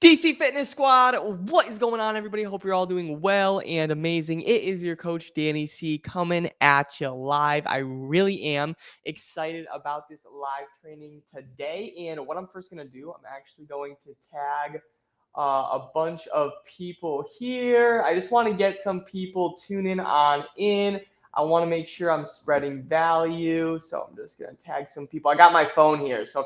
DC Fitness Squad, what is going on, everybody? Hope you're all doing well and amazing. It is your coach, Danny C, coming at you live. I really am excited about this live training today. And what I'm first going to do, I'm actually going to tag a bunch of people here. I just want to get some people tuning on in. I want to make sure I'm spreading value. So I'm just going to tag some people. I got my phone here. So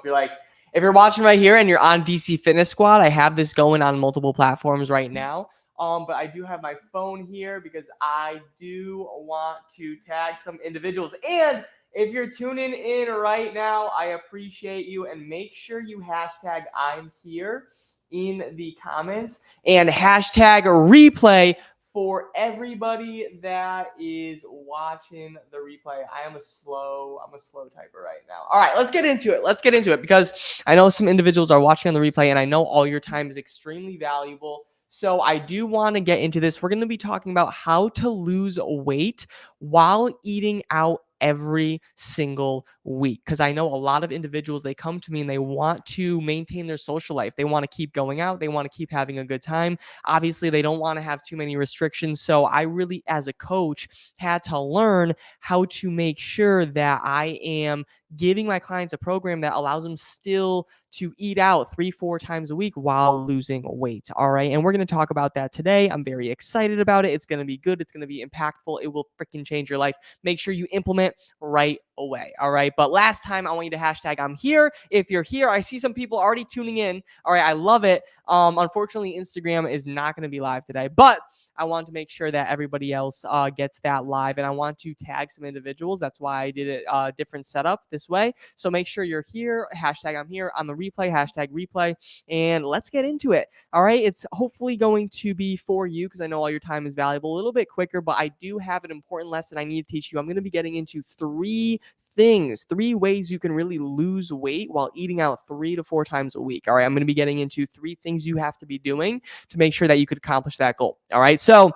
if you're watching right here and you're on DC Fitness Squad, I have this going on multiple platforms right now. But I do have my phone here because I do want to tag some individuals. And if you're tuning in right now, I appreciate you. And make sure you hashtag I'm here in the comments and hashtag replay for everybody that is watching the replay. I'm a slow typer right now. All right, let's get into it because I know some individuals are watching on the replay and I know all your time is extremely valuable. So I do want to get into this. We're going to be talking about how to lose weight while eating out every single week, because I know a lot of individuals, they come to me and they want to maintain their social life. They want to keep going out. They want to keep having a good time. Obviously, they don't want to have too many restrictions. So I really, as a coach, had to learn how to make sure that I am giving my clients a program that allows them still to eat out 3-4 times a week while losing weight. All right. And we're going to talk about that today. I'm very excited about it. It's going to be good. It's going to be impactful. It will freaking change your life. Make sure you implement right away. All right. But last time, I want you to hashtag I'm here. If you're here, I see some people already tuning in. All right. I love it. Unfortunately, Instagram is not going to be live today, but I want to make sure that everybody else gets that live, and I want to tag some individuals. That's why I did it different setup this way. So make sure you're here. Hashtag I'm here on the replay. Hashtag replay, and let's get into it. All right. It's hopefully going to be for you because I know all your time is valuable. A little bit quicker, but I do have an important lesson I need to teach you. I'm going to be getting into three ways you can really lose weight while eating out 3 to 4 times a week. All right. I'm going to be getting into 3 things you have to be doing to make sure that you could accomplish that goal. All right. So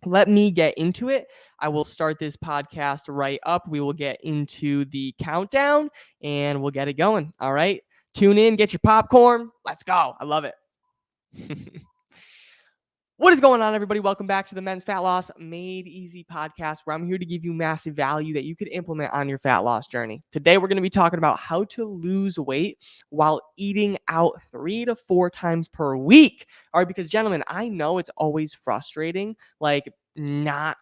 let me get into it. I will start this podcast right up. We will get into the countdown and we'll get it going. All right. Tune in, get your popcorn. Let's go. I love it. What is going on, everybody? Welcome back to the Men's Fat Loss Made Easy podcast, where I'm here to give you massive value that you could implement on your fat loss journey. Today, we're going to be talking about how to lose weight while eating out 3 to 4 times per week. All right, because gentlemen, I know it's always frustrating, like not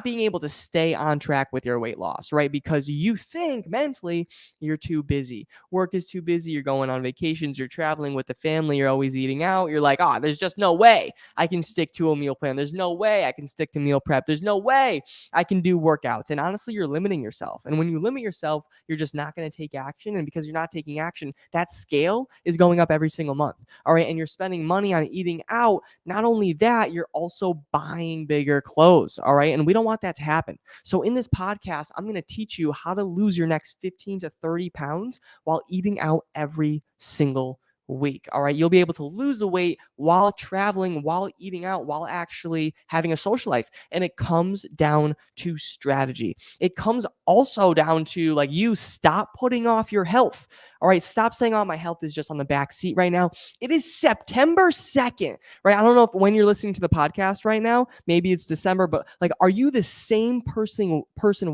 being able to stay on track with your weight loss, right? Because you think mentally you're too busy. Work is too busy. You're going on vacations. You're traveling with the family. You're always eating out. You're like, there's just no way I can stick to a meal plan. There's no way I can stick to meal prep. There's no way I can do workouts. And honestly, you're limiting yourself. And when you limit yourself, you're just not going to take action. And because you're not taking action, that scale is going up every single month. All right. And you're spending money on eating out. Not only that, you're also buying bigger clothes. All right. And we don't want that to happen. So in this podcast, I'm going to teach you how to lose your next 15 to 30 pounds while eating out every single week. All right. You'll be able to lose the weight while traveling, while eating out, while actually having a social life. And it comes down to strategy. It comes also down to like you stop putting off your health. All right. Stop saying, my health is just on the back seat right now. It is September 2nd, right? I don't know if when you're listening to the podcast right now, maybe it's December, but like, are you the same person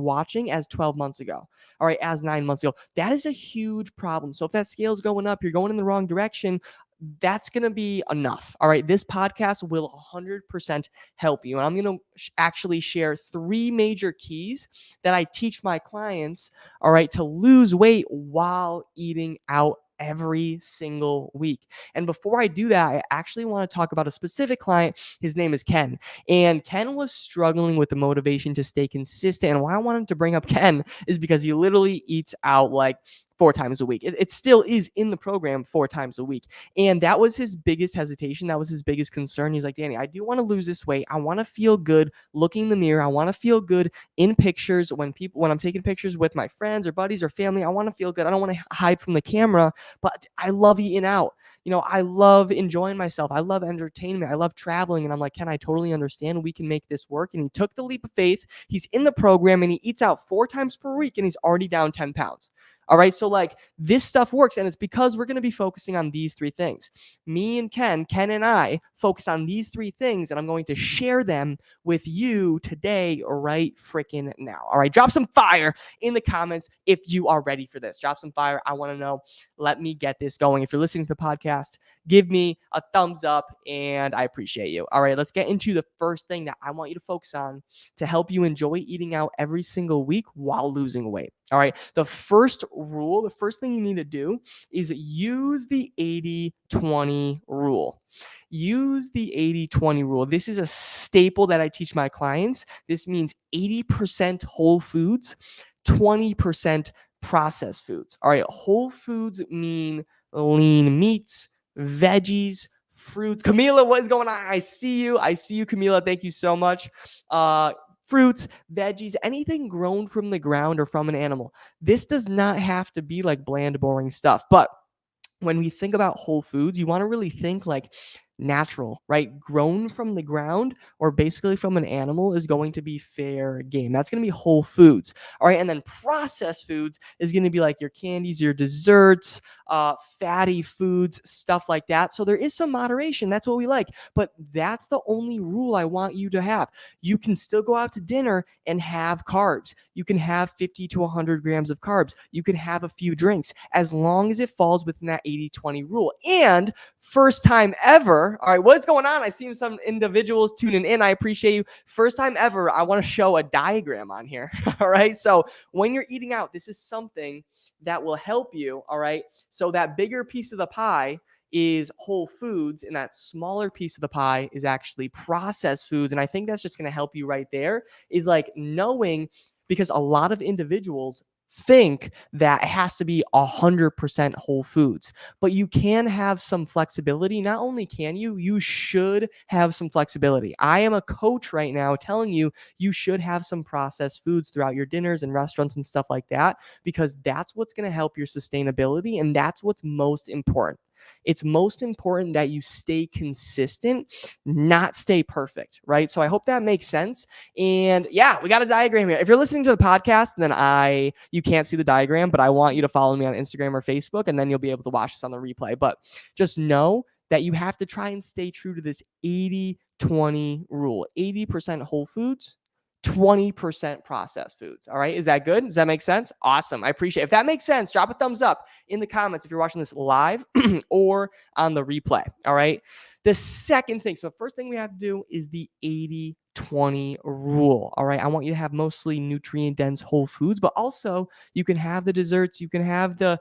watching as 12 months ago? All right, as 9 months ago? That is a huge problem. So if that scale is going up, you're going in the wrong direction, that's going to be enough. All right, this podcast will 100% help you. And I'm going to actually share 3 major keys that I teach my clients, all right, to lose weight while eating out every single week. And before I do that, I actually want to talk about a specific client. His name is Ken. And Ken was struggling with the motivation to stay consistent. And why I wanted to bring up Ken is because he literally eats out like 4 times a week. It still is in the program 4 times a week. And that was his biggest hesitation. That was his biggest concern. He's like, Danny, I do want to lose this weight. I want to feel good looking in the mirror. I want to feel good in pictures when I'm taking pictures with my friends or buddies or family. I want to feel good. I don't want to hide from the camera, but I love eating out. I love enjoying myself. I love entertainment. I love traveling. And I'm like, Ken, I totally understand. We can make this work. And he took the leap of faith. He's in the program and he eats out 4 times per week and he's already down 10 pounds. All right. So, like, this stuff works. And it's because we're going to be focusing on these three things. Me and Ken and I focus on these three things, and I'm going to share them with you today, right freaking now. All right. Drop some fire in the comments if you are ready for this. Drop some fire. I want to know. Let me get this going. If you're listening to the podcast, give me a thumbs up, and I appreciate you. All right. Let's get into the first thing that I want you to focus on to help you enjoy eating out every single week while losing weight. All right. The first rule, the first thing you need to do is use the 80-20 rule. Use the 80-20 rule. This is a staple that I teach my clients. This means 80% whole foods, 20% processed foods. All right. Whole foods mean lean meats, veggies, fruits. Camila, what is going on? I see you, Camila. Thank you so much. Fruits, veggies, anything grown from the ground or from an animal. This does not have to be like bland, boring stuff. But when we think about whole foods, you want to really think like natural, right? Grown from the ground or basically from an animal is going to be fair game. That's going to be whole foods. All right. And then processed foods is going to be like your candies, your desserts, fatty foods, stuff like that. So there is some moderation. That's what we like. But that's the only rule I want you to have. You can still go out to dinner and have carbs. You can have 50 to 100 grams of carbs. You can have a few drinks as long as it falls within that 80-20 rule. And first time ever, all right, what's going on? I see some individuals tuning in. I appreciate you. First time ever, I want to show a diagram on here. All right. So when you're eating out, this is something that will help you. All right. So that bigger piece of the pie is whole foods, and that smaller piece of the pie is actually processed foods. And I think that's just going to help you right there, is like knowing, because a lot of individuals think that it has to be 100% whole foods, but you can have some flexibility. Not only can you should have some flexibility. I am a coach right now telling you, you should have some processed foods throughout your dinners and restaurants and stuff like that, because that's what's going to help your sustainability. And that's what's most important. It's most important that you stay consistent, not stay perfect, right? So I hope that makes sense. And yeah, we got a diagram here. If you're listening to the podcast, then you can't see the diagram, but I want you to follow me on Instagram or Facebook, and then you'll be able to watch this on the replay. But just know that you have to try and stay true to this 80-20 rule. 80% whole foods, 20% processed foods. All right. Is that good? Does that make sense? Awesome. I appreciate it. If that makes sense, drop a thumbs up in the comments if you're watching this live or on the replay. All right. The second thing, so the first thing we have to do is the 80-20 rule. All right. I want you to have mostly nutrient dense whole foods, but also you can have the desserts, you can have the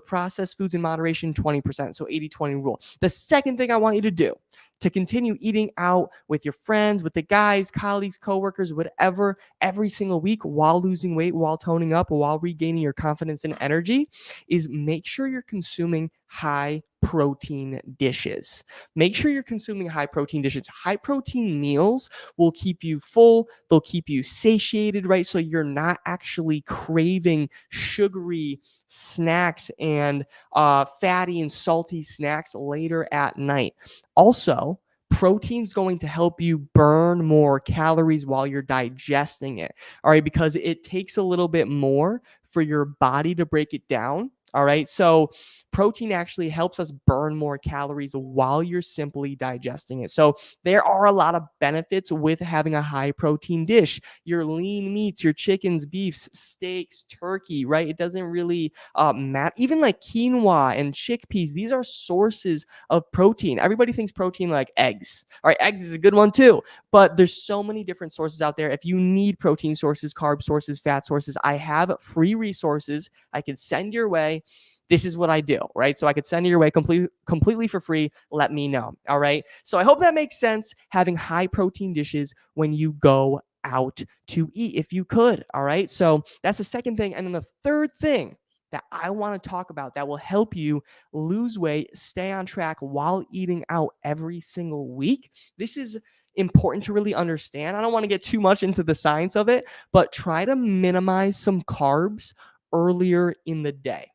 processed foods in moderation, 20%. So 80-20 rule. The second thing I want you to do to continue eating out with your friends, with the guys, colleagues, coworkers, whatever, every single week while losing weight, while toning up, while regaining your confidence and energy, is make sure you're consuming high protein dishes. Make sure you're consuming high protein dishes. High protein meals will keep you full. They'll keep you satiated, right? So you're not actually craving sugary snacks and fatty and salty snacks later at night. Also, protein's going to help you burn more calories while you're digesting it. All right, because it takes a little bit more for your body to break it down. All right. So protein actually helps us burn more calories while you're simply digesting it. So there are a lot of benefits with having a high protein dish. Your lean meats, your chickens, beefs, steaks, turkey, right? It doesn't really matter. Even like quinoa and chickpeas, these are sources of protein. Everybody thinks protein like eggs. All right. Eggs is a good one too, but there's so many different sources out there. If you need protein sources, carb sources, fat sources, I have free resources I can send your way. This is what I do, right? So I could send you your way completely for free. Let me know. All right. So I hope that makes sense, having high protein dishes when you go out to eat, if you could. All right. So that's the second thing. And then the third thing that I want to talk about that will help you lose weight, stay on track while eating out every single week. This is important to really understand. I don't want to get too much into the science of it, but try to minimize some carbs earlier in the day.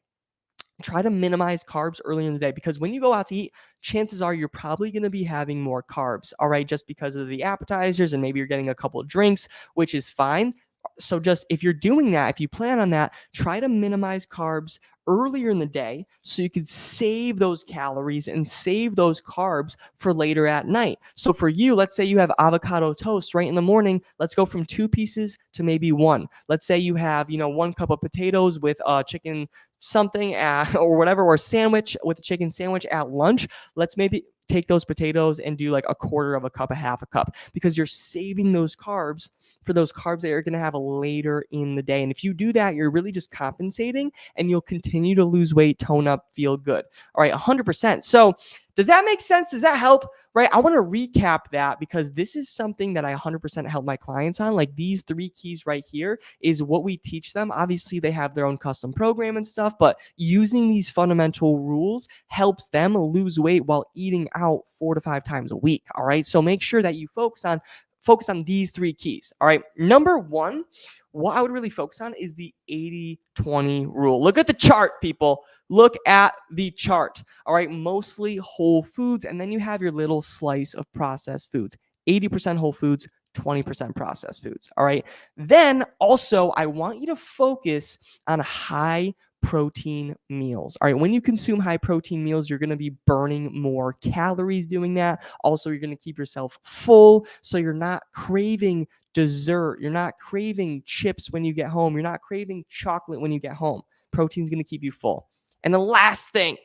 Try to minimize carbs earlier in the day, because when you go out to eat, chances are you're probably going to be having more carbs, all right, just because of the appetizers, and maybe you're getting a couple of drinks, which is fine. So just if you're doing that, if you plan on that, try to minimize carbs earlier in the day so you could save those calories and save those carbs for later at night. So for you, let's say you have avocado toast right in the morning. Let's go from 2 pieces to maybe one. Let's say you have, 1 cup of potatoes with chicken something or whatever, or a sandwich with a chicken sandwich at lunch. Let's maybe take those potatoes and do like a quarter of a cup, a half a cup, because you're saving those carbs for those carbs that you're going to have later in the day. And if you do that, you're really just compensating and you'll continue to lose weight, tone up, feel good. All right, 100%. So does that make sense? Does that help? Right? I want to recap that because this is something that I 100% help my clients on. Like these 3 keys right here is what we teach them. Obviously, they have their own custom program and stuff, but using these fundamental rules helps them lose weight while eating out 4 to 5 times a week. All right. So make sure that you focus on these 3 keys. All right. Number 1, what I would really focus on is the 80-20 rule. Look at the chart, people. Look at the chart. All right. Mostly whole foods. And then you have your little slice of processed foods. 80% whole foods, 20% processed foods. All right. Then also, I want you to focus on high protein meals. All right. When you consume high protein meals, you're going to be burning more calories doing that. Also, you're going to keep yourself full. So you're not craving dessert. You're not craving chips when you get home. You're not craving chocolate when you get home. Protein's going to keep you full. And the last thing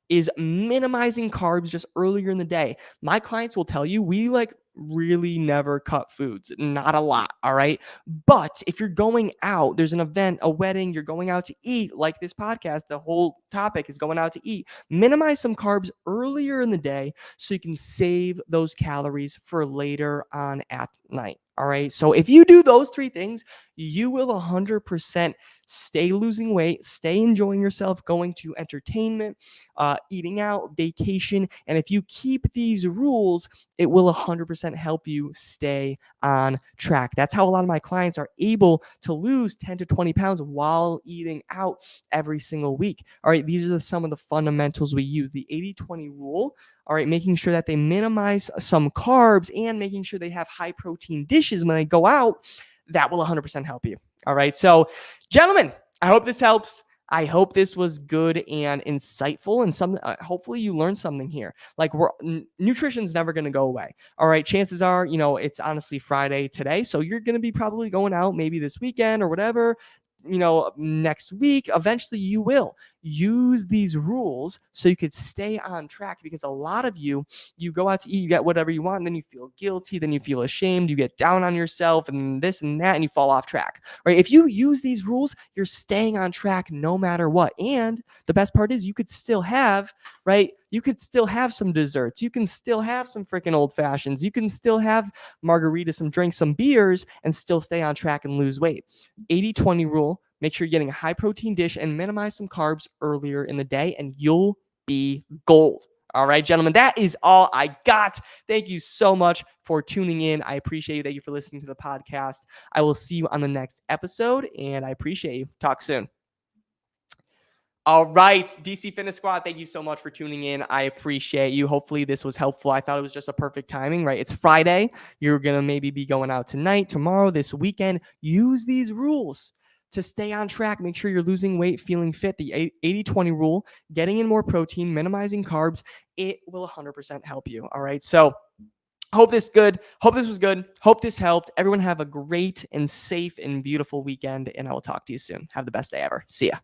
is minimizing carbs just earlier in the day. My clients will tell you we really never cut foods, not a lot. All right. But if you're going out, there's an event, a wedding, you're going out to eat, like this podcast, the whole topic is going out to eat. Minimize some carbs earlier in the day so you can save those calories for later on at night. All right. So if you do those 3 things, you will 100% stay losing weight, stay enjoying yourself, going to entertainment, eating out, vacation. And if you keep these rules, it will 100% help you stay on track. That's how a lot of my clients are able to lose 10 to 20 pounds while eating out every single week. All right. These are some of the fundamentals we use. The 80-20 rule. All right, making sure that they minimize some carbs and making sure they have high protein dishes when they go out, that will 100% help you. All right. So, gentlemen, I hope this helps. I hope this was good and insightful and something. Hopefully you learned something here. Like nutrition's never going to go away. All right. Chances are, it's honestly Friday today. So you're going to be probably going out maybe this weekend or whatever, next week. Eventually you will use these rules so you could stay on track, because a lot of you go out to eat, you get whatever you want, and then you feel guilty, then you feel ashamed, you get down on yourself and this and that, and you fall off track, right? If you use these rules, you're staying on track no matter what. And the best part is you could still have, right? You could still have some desserts. You can still have some freaking old fashions. You can still have margaritas, some drinks, some beers, and still stay on track and lose weight. 80-20 rule. Make sure you're getting a high protein dish and minimize some carbs earlier in the day, and you'll be gold. All right, gentlemen, that is all I got. Thank you so much for tuning in. I appreciate you. Thank you for listening to the podcast. I will see you on the next episode, and I appreciate you. Talk soon. All right, DC Fitness Squad, thank you so much for tuning in. I appreciate you. Hopefully this was helpful. I thought it was just a perfect timing, right? It's Friday. You're going to maybe be going out tonight, tomorrow, this weekend. Use these rules to stay on track. Make sure you're losing weight, feeling fit. The 80-20 rule, getting in more protein, minimizing carbs, it will 100% help you. All right, so hope this was good. Hope this helped. Everyone have a great and safe and beautiful weekend, and I will talk to you soon. Have the best day ever. See ya.